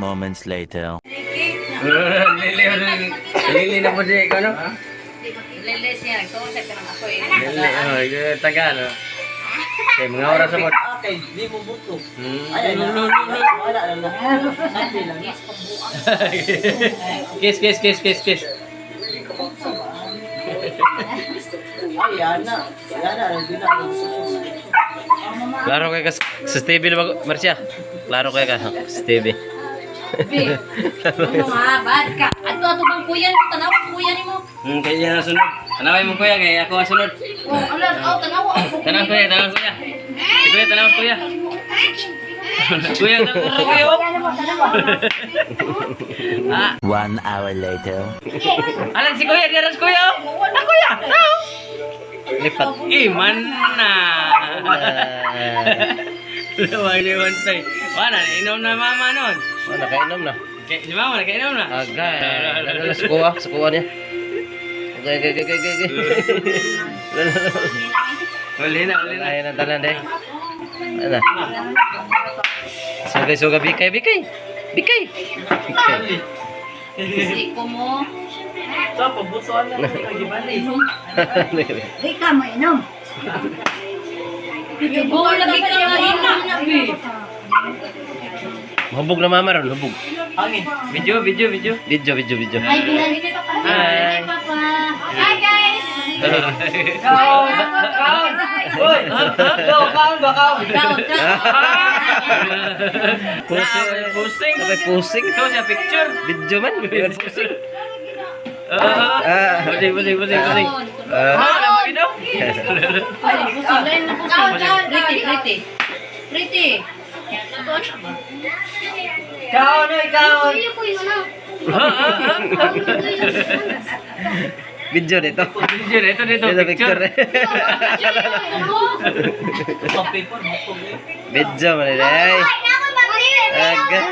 moments later. Lili na po siya ikaw, no? Lele siya, nagtuusap ka ng ako eh. Lili, taga, no? Okay, mga oras sa bot. Okay, di mo buto. Ay, Wala lang. Sabi lang. Kiss, kiss, kiss, kiss, kiss. Ay, yana. Yana, hindi na. Klaro kayo ka sa TV na Marcia. Klaro kayo ka sa TV. Ano nga, bad ka. Ato bang kuya mo, tanaw ang kuya ni mo. Kaya na sunod. Tanaway mo kuya, kaya ako ang sunod. Tanaw ako. Tanawang kuya, tanawang kuya. Si kuya, tanawang kuya. Kuya, tanawang kuya. 1 hour later. Alam si kuya, diaras kuya. Na kuya, tao. Lipat. Iman na. Liwan tay. Wala, inom na mama nun. Nakainom na. Si mama, nakainom na. Agay. Sa kuha niya. Okay. Uli na. Ayun ang talan deh. Ano? Suga, bikay. Siko mo. So, pagbutuan lang. Pag-ibalik. Di ka mo inom. Oo, lagi ka nga inom na, Bi. Hubog na mama ron, hubog. Hangin. Video. Video. Hi, Bilali. Hi, Papa. Hi, guys. Kaon. Uy, kaon. Pusing. Sabay pusing. Ikaw siya picture. Video man. Pusing. Pusing. Pretty. Kaon, kaon. Video dito. Dito, Dito picture. Paper, bukog. Video man day. Agay.